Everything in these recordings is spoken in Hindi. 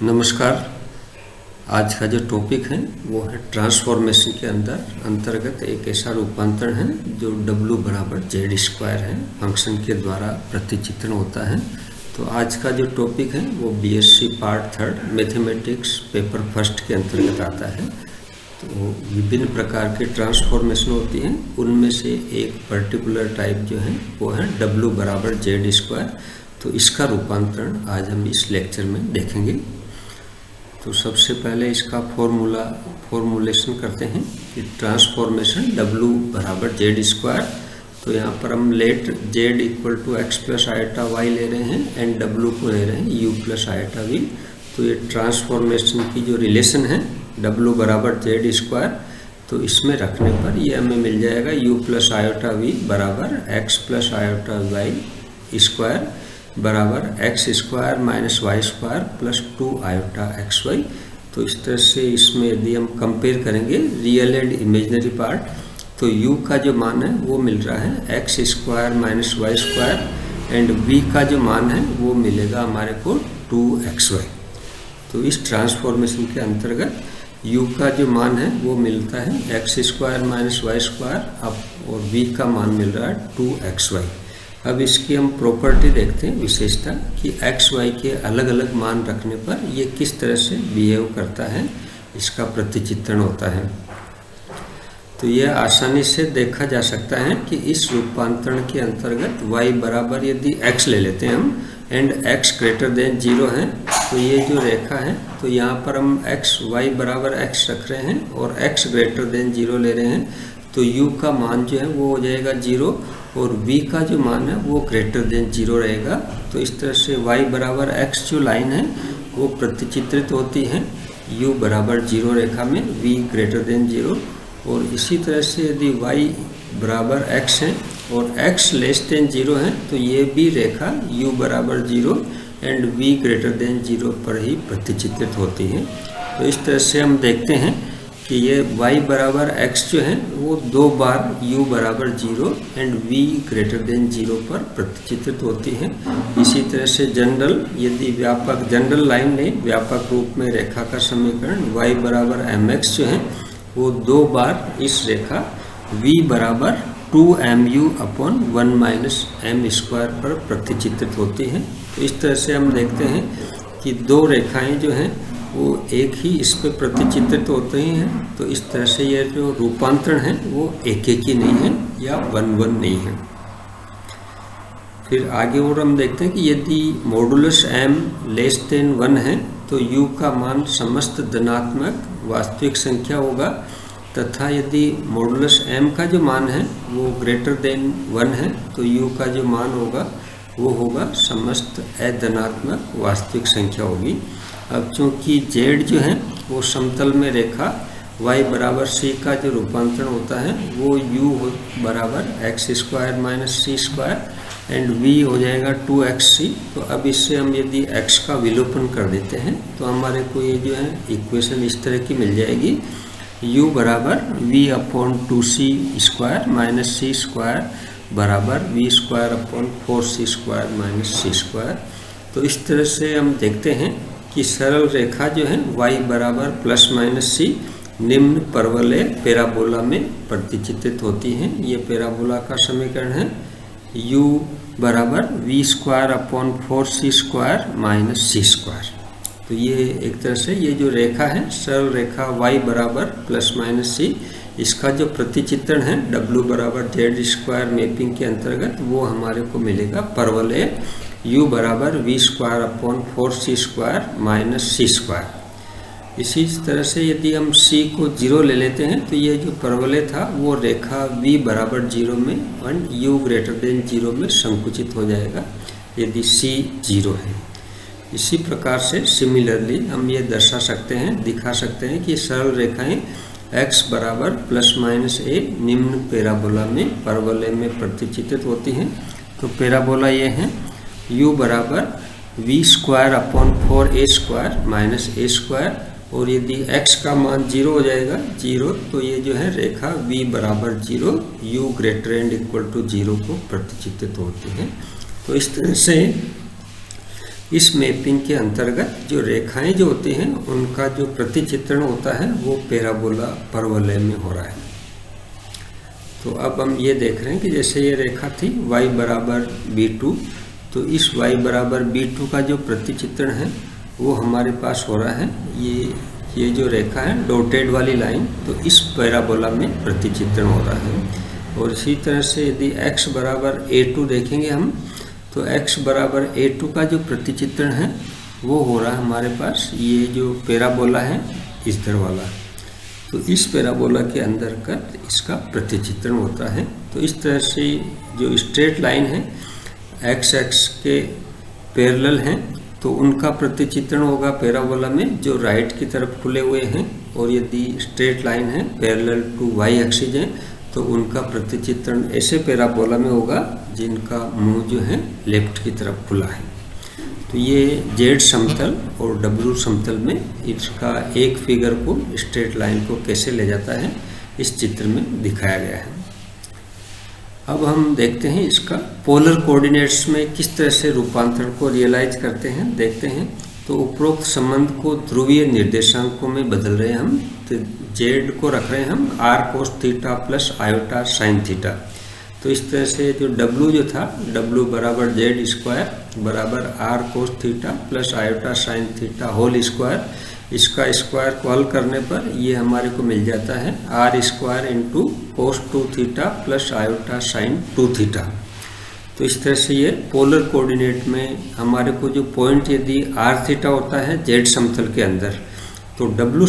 नमस्कार। आज का जो टॉपिक है वो है ट्रांसफॉर्मेशन के अंतर्गत एक ऐसा रूपांतरण है जो W बराबर जेड स्क्वायर है फंक्शन के द्वारा प्रतिचित्रण होता है। तो आज का जो टॉपिक है वो BSc part 3 mathematics paper first के अंतर्गत आता है। तो विभिन्न प्रकार के ट्रांसफॉर्मेशन होती हैं, उनमें से एक पर्टिकुलर टाइप जो है वो है W बराबर जेड स्क्वायर। तो इसका रूपांतरण आज हम इस लेक्चर में देखेंगे। तो सबसे पहले इसका फॉर्मूलेशन करते हैं कि ट्रांसफॉर्मेशन W बराबर जेड स्क्वायर। तो यहाँ पर हम let Z equal to X plus iota Y ले रहे हैं एंड W को ले रहे हैं यू प्लस आयटा वी। तो ये ट्रांसफॉर्मेशन की जो रिलेशन है W बराबर जेड स्क्वायर, तो इसमें रखने पर ये हमें मिल जाएगा यू प्लस आयोटा वी बराबर x plus iota y square बराबर x square minus Y square plus 2 iota x y. तो इस तरह से इसमें यदि हम कंपेयर करेंगे रियल एंड इमेजिनरी पार्ट, तो u का जो मान है वो मिल रहा है X square minus Y square and v का जो मान है वो मिलेगा हमारे को 2xy। तो इस ट्रांसफॉर्मेशन के अंतर्गत u का जो मान है वो मिलता है X square minus Y square और v का मान मिल रहा है 2xy। अब इसकी हम प्रॉपर्टी देखते हैं, विशेषता कि एक्स वाई के अलग अलग मान रखने पर ये किस तरह से बिहेव करता है, इसका प्रतिचित्रण होता है। तो यह आसानी से देखा जा सकता है कि इस रूपांतरण के अंतर्गत y बराबर यदि x ले लेते हैं हम एंड x ग्रेटर देन 0 है, तो ये जो रेखा है तो यहाँ पर हम y बराबर x रख रहे हैं और x ग्रेटर देन 0 ले रहे हैं। तो u का मान जो है वो हो जाएगा 0 और v का जो मान है वो ग्रेटर देन 0 रहेगा। तो इस तरह से y बराबर x जो लाइन है वो प्रतिचित्रित होती है u बराबर 0 रेखा में v ग्रेटर देन 0। और इसी तरह से यदि y बराबर x है और x लेस देन 0 है, तो ये भी रेखा u बराबर 0 एंड v ग्रेटर देन 0 पर ही प्रतिचित्रित होती है। तो इस तरह से हम देखते हैं कि ये y बराबर x जो है वो 2 बार u बराबर 0 एंड v ग्रेटर देन 0 पर प्रतिचित्रित होती है। इसी तरह से जनरल यदि व्यापक जनरल लाइन में व्यापक रूप में रेखा का समीकरण y बराबर mx जो है वो 2 बार इस रेखा v बराबर 2mu upon 1 minus m square पर प्रतिचित्रित होती है। तो इस तरह से हम देखते हैं कि दो रेखाएं जो हैं वो एक ही इस पर प्रतिचित्रित होते ही हैं। तो इस तरह से ये जो रूपांतरण है वो एक ही नहीं है या 1 नहीं है। फिर आगे और हम देखते हैं कि यदि मॉडुलस m लेस देन 1 है तो u का मान समस्त धनात्मक वास्तविक संख्या होगा, तथा यदि मॉडुलस m का जो मान है वो ग्रेटर देन 1 है तो u का जो मान होगा वो होगा समस्त अधनात्मक वास्तविक संख्या होगी। अब चूँकि z जो है वो समतल में रेखा y बराबर c का जो रूपांतरण होता है वो u बराबर x square minus C square and v हो जाएगा 2xc। तो अब इससे हम यदि x का विलोपन कर देते हैं तो हमारे को ये जो है इक्वेशन इस तरह की मिल जाएगी, u बराबर v upon 2c square minus सी स्क्वायर बराबर v square upon 4c square minus सी स्क्वायर। तो इस तरह से हम देखते हैं कि सरल रेखा जो है y बराबर प्लस माइनस c निम्न परवलय पैराबोला में प्रतिचित्रित होती हैं। ये पैराबोला का समीकरण है u बराबर v square upon 4c square minus सी स्क्वायर। तो ये एक तरह से ये जो रेखा है सरल रेखा y बराबर प्लस माइनस c, इसका जो प्रतिचित्रण है w बराबर जेड स्क्वायर मैपिंग के अंतर्गत वो हमारे को मिलेगा परवलय u बराबर v square upon 4c square minus सी स्क्वायर। इसी तरह से यदि हम c को 0 ले लेते हैं तो ये जो परवलय था वो रेखा v बराबर 0 में एंड u ग्रेटर देन 0 में संकुचित हो जाएगा यदि c 0 है। इसी प्रकार से सिमिलरली हम ये दर्शा सकते हैं, दिखा सकते हैं कि सरल रेखाएं x बराबर प्लस माइनस a निम्न पैराबोला में परवलय में प्रतिचित्रित होती हैं। तो पैराबोला ये है u बराबर v square upon 4a square minus a square और यदि x का मान 0 हो जाएगा 0, तो ये जो है रेखा v बराबर 0 u greater and equal to 0 को प्रतिचित्रित होती है। तो इस तरह से इस मैपिंग के अंतर्गत जो रेखाएं जो होती हैं उनका जो प्रतिचित्रण होता है वो पैराबोला परवलय में हो रहा है। तो अब हम ये देख रहे हैं कि जैसे ये रेखा थी y बराबर b2, तो इस y बराबर b2 का जो प्रतिचित्रण है वो हमारे पास हो रहा है। ये जो रेखा है डॉटेड वाली लाइन, तो इस पैराबोला में प्रतिचित्रण हो रहा है। और इसी तरह से यदि x बराबर a2 देखेंगे हम, तो x बराबर a2 का जो प्रतिचित्रण है वो हो रहा है हमारे पास ये जो पैराबोला है इधर वाला। तो इस पैराबोला के अंतर्गत इसका प्रतिचित्रण होता है। तो इस तरह से जो स्ट्रेट लाइन है x एक्स के पैरेलल हैं, तो उनका प्रतिचित्रण होगा पैराबोला में जो राइट की तरफ खुले हुए हैं। और यदि स्ट्रेट लाइन है पैरेलल टू y एक्सिस है, तो उनका प्रतिचित्रण ऐसे पैराबोला में होगा जिनका मुंह जो है लेफ्ट की तरफ खुला है। तो ये z समतल और w समतल में इसका एक फिगर को स्ट्रेट लाइन को कैसे ले जाता है इस चित्र में दिखाया गया है। अब हम देखते हैं इसका पोलर कोऑर्डिनेट्स में किस तरह से रूपांतरण को रियलाइज करते हैं, देखते हैं। तो उपरोक्त संबंध को ध्रुवीय निर्देशांकों में बदल रहे हैं हम। तो z को रख रहे हैं हम r cos theta plus iota sine theta. तो इस तरह से जो w जो था w बराबर जेड स्क्वायर बराबर r cos theta plus iota sine theta whole square, इसका स्क्वायर को हल करने पर ये हमारे को मिल जाता है r square into cos 2 theta plus iota sign 2 theta. तो इस तरह से ये पोलर कोऑर्डिनेट में हमारे को जो पॉइंट यदि r थीटा होता है z समतल के अंदर, तो w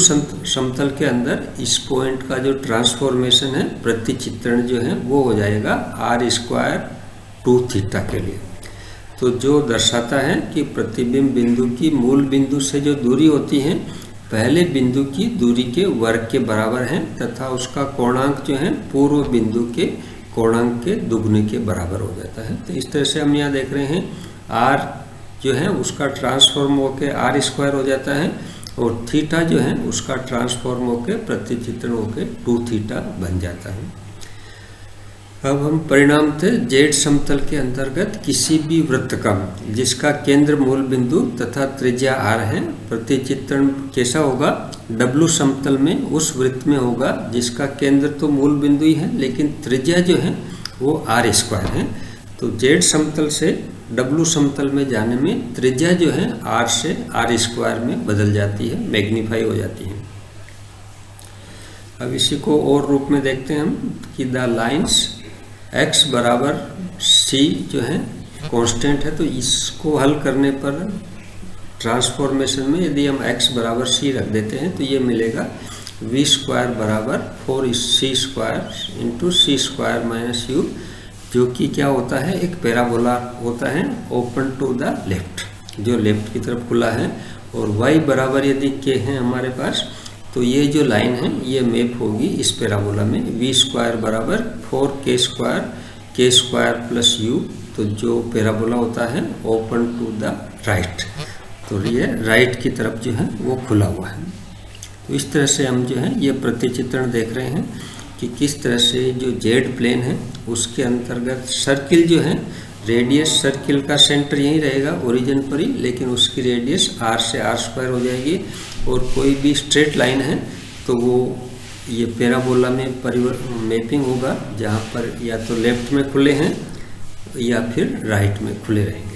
समतल के अंदर इस पॉइंट का जो ट्रांसफॉर्मेशन है प्रतिचित्रण जो है वो हो जाएगा r स्क्वायर 2 थीटा के लिए। तो जो दर्शाता है कि प्रतिबिंब बिंदु की मूल बिंदु से जो दूरी होती है पहले बिंदु की दूरी के वर्ग के बराबर है, तथा उसका कोणांक जो है पूर्व बिंदु के कोणांक के दुगने के बराबर हो जाता है। तो इस तरह से हम यहाँ देख रहे हैं r जो है उसका ट्रांसफॉर्म होकर r स्क्वायर हो जाता है और थीटा जो है उसका ट्रांसफॉर्म होकर प्रतिचित्रण होकर 2 थीटा बन जाता है। अब हम परिणाम थे z समतल के अंतर्गत किसी भी वृत्त का जिसका केंद्र मूल बिंदु तथा त्रिज्या r है, प्रतिचित्रण कैसा होगा w समतल में उस वृत्त में होगा जिसका केंद्र तो मूल बिंदु ही है लेकिन त्रिज्या जो है वो r स्क्वायर है। तो z समतल से w समतल में जाने में त्रिज्या जो है r से r स्क्वायर में बदल जाती है, मैग्नीफाई हो जाती है। अब इसी को और रूप में देखते हैं हम कि द लाइंस x बराबर c जो है कांस्टेंट है, तो इसको हल करने पर ट्रांसफॉर्मेशन में यदि हम x बराबर c रख देते हैं तो ये मिलेगा v स्क्वायर बराबर 4c square into c square minus u, जो कि क्या होता है एक पैराबोला होता है ओपन टू द लेफ्ट, जो लेफ्ट की तरफ खुला है। और y बराबर यदि k है हमारे पास, तो ये जो लाइन है ये मैप होगी इस पैराबोला में v स्क्वायर बराबर 4k स्क्वायर प्लस u, तो जो पैराबोला होता है ओपन टू द राइट, तो ये राइट की तरफ जो है वो खुला हुआ है। तो इस तरह से हम जो है ये प्रतिचित्रण देख रहे हैं कि किस तरह से जो जेड प्लेन है उसके अंतर्गत सर्किल जो है रेडियस सर्किल का सेंटर यही रहेगा ओरिजिन पर ही, लेकिन उसकी रेडियस r से r स्क्वायर हो जाएगी। और कोई भी स्ट्रेट लाइन है तो वो ये पैराबोला में मैपिंग होगा जहाँ पर या तो लेफ्ट में खुले हैं या फिर राइट में खुले रहेंगे।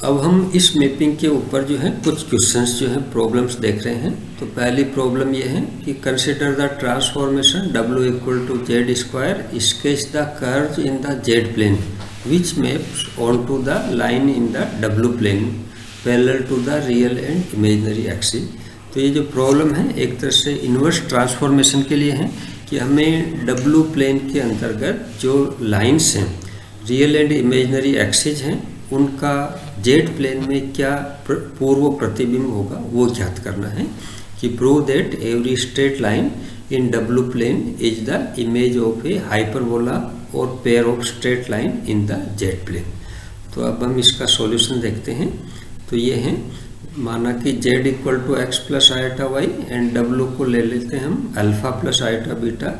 अब हम इस मैपिंग के ऊपर जो है कुछ क्वेश्चंस जो है प्रॉब्लम्स देख रहे हैं। तो पहली प्रॉब्लम ये है कि consider the transformation w equal to Z square sketch the curve in the Z plane which maps on to the line in the w plane parallel to the real and imaginary axis. तो ये जो प्रॉब्लम है एक तरह से इन्वर्स ट्रांसफॉर्मेशन के लिए है कि हमें w प्लेन के अंतर्गत जो लाइन्स हैं रियल एंड इमेजिनरी एक्सिस हैं उनका जेड प्लेन में क्या पूर्व प्रतिबिंब होगा वो ज्ञात करना है। कि prove that every straight line in W plane is the image of a hyperbola और pair of straight line in the Z plane. तो अब हम इसका सॉल्यूशन देखते हैं। तो ये है, माना कि z equal to X plus iota Y and w को ले लेते हैं हम अल्फा प्लस आइटा बीटा।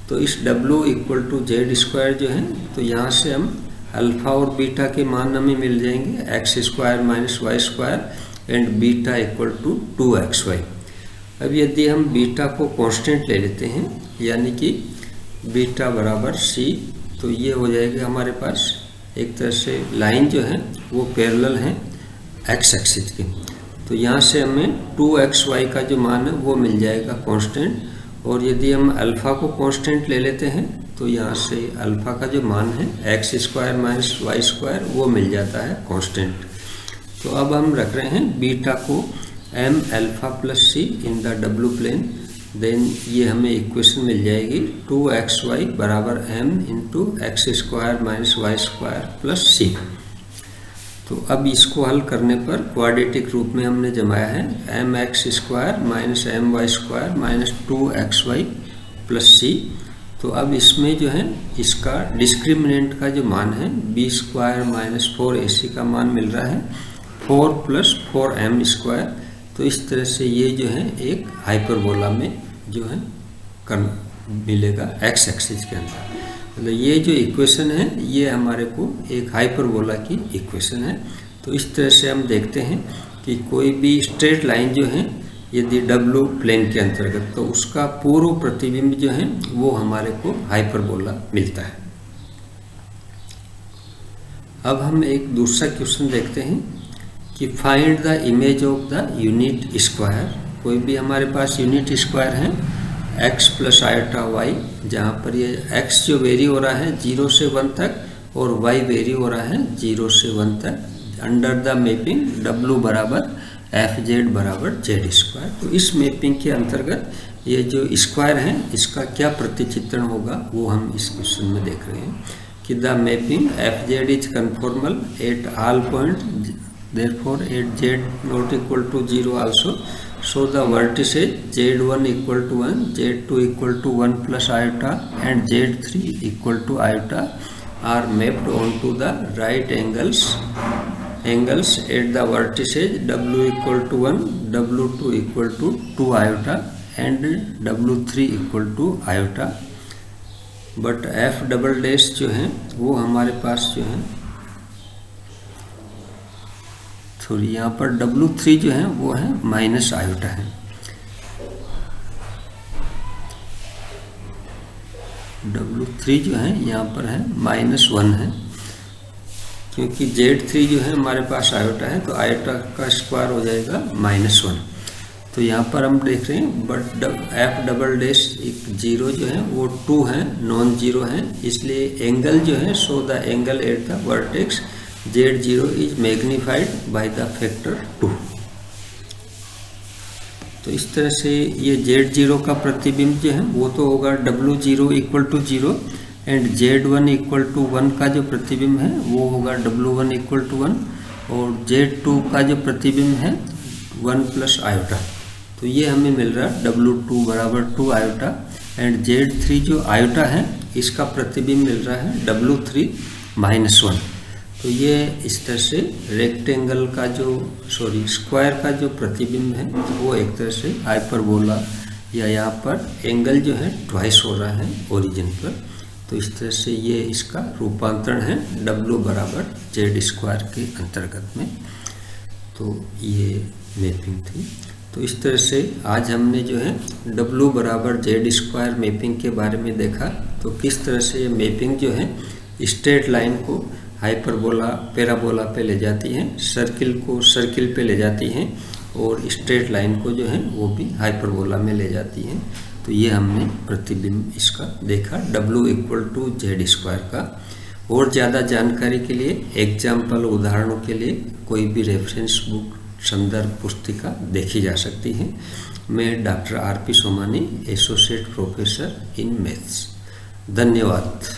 तो इस w equal to Z square जो है, तो यहाँ से हम अल्फा और बीटा के मान हमें मिल जाएंगे X square minus Y square and beta equal to 2xy। अब यदि हम बीटा को कांस्टेंट ले लेते हैं, यानी कि बीटा बराबर c, तो ये हो जाएगा हमारे पास एक तरह से लाइन जो है वो पैरेलल है एक्स एक्सिस की। तो यहाँ से हमें 2xy का जो मान है वो मिल जाएगा कांस्टेंट, और यदि हम अल्फ़ा को कांस्टेंट ले लेते हैं तो यहाँ से अल्फ़ा का जो मान है X square minus Y square वो मिल जाता है कांस्टेंट। तो अब हम रख रहे हैं बीटा को m alpha plus c in the W plane, then ये हमें इक्वेशन मिल जाएगी 2xy बराबर m into x square minus Y square plus c. तो अब इसको हल करने पर क्वाड्रेटिक रूप में हमने जमाया है m x square minus m y square minus 2xy plus c. तो अब इसमें जो है इसका डिस्क्रिमिनेंट का जो मान है बी स्क्वायर माइनस 4ac का मान मिल रहा है 4 प्लस 4m स्क्वायर। तो इस तरह से ये जो है एक हाइपरबोला में जो है मिलेगा एक्स एक्सिस के अंदर। मतलब ये जो इक्वेशन है ये हमारे को एक हाइपरबोला की इक्वेशन है। तो इस तरह से हम देखते हैं कि कोई भी स्ट्रेट लाइन जो है यदि डब्लू प्लेन के अंतर्गत, तो उसका पूर्व प्रतिबिंब जो है वो हमारे को हाइपरबोला मिलता है। अब हम एक दूसरा क्वेश्चन देखते हैं कि find the image of the unit square. कोई भी हमारे पास यूनिट स्क्वायर है x प्लस आइटा वाई, जहाँ पर ये x जो वेरी हो रहा है 0 से 1 तक और y वेरी हो रहा है 0 से 1 तक, अंडर द मैपिंग w बराबर एफ जेड बराबर जेड स्क्वायर। तो इस मैपिंग के अंतर्गत ये जो स्क्वायर है इसका क्या प्रतिचित्रण होगा वो हम इस क्वेश्चन में देख रहे हैं कि the mapping F Z is conformal at all point, therefore at Z not equal to 0 also. So the vertices z1 equal to 1, z2 equal to 1 plus iota and z3 equal to iota are mapped onto the right angles at the vertices w equal to 1, w2 equal to 2 iota and w3 equal to iota। but f double dash जो है वो हमारे पास जो है सॉरी यहाँ पर W3 जो है वो है माइनस आयोटा है। W3 जो है यहाँ पर है -1 है, क्योंकि Z3 जो है हमारे पास आयोटा है तो आयोटा का स्क्वायर हो जाएगा -1। तो यहाँ पर हम देख रहे हैं बट एफ डबल डैश 0 जो है वो 2 है, नॉन जीरो है, इसलिए एंगल जो है so the angle at the vertex Z0 is magnified by the factor 2। तो इस तरह से ये Z0 का प्रतिबिंब जो है वो तो होगा W0 equal to 0 and Z1 equal to 1 का जो प्रतिबिंब है वो होगा W1 इक्वल टू 1 और Z2 का जो प्रतिबिंब है 1 प्लस आयोटा। तो ये हमें मिल रहा है W2 बराबर 2 आयोटा एंड Z3 जो आयोटा है इसका प्रतिबिंब मिल रहा है W3 -1। तो ये इस तरह से रेक्टेंगल का जो स्क्वायर का जो प्रतिबिंब है वो एक तरह से हाइपरबोला या यहाँ पर एंगल जो है ट्वाइस हो रहा है ओरिजिन पर। तो इस तरह से ये इसका रूपांतरण है W बराबर जेड स्क्वायर के अंतर्गत में। तो ये मैपिंग थी। तो इस तरह से आज हमने जो है W बराबर जेड स्क्वायर मैपिंग के बारे में देखा। तो किस तरह से ये मैपिंग जो है स्ट्रेट लाइन को हाइपरबोला पैराबोला पे ले जाती है, सर्किल को सर्किल पे ले जाती हैं और स्ट्रेट लाइन को जो है वो भी हाइपरबोला में ले जाती हैं। तो ये हमने प्रतिबिंब इसका देखा W equal to Z square का। और ज़्यादा जानकारी के लिए एग्जाम्पल उदाहरणों के लिए कोई भी रेफरेंस बुक संदर्भ पुस्तिका देखी जा सकती है। मैं doctor R P Somani, associate professor in maths. धन्यवाद।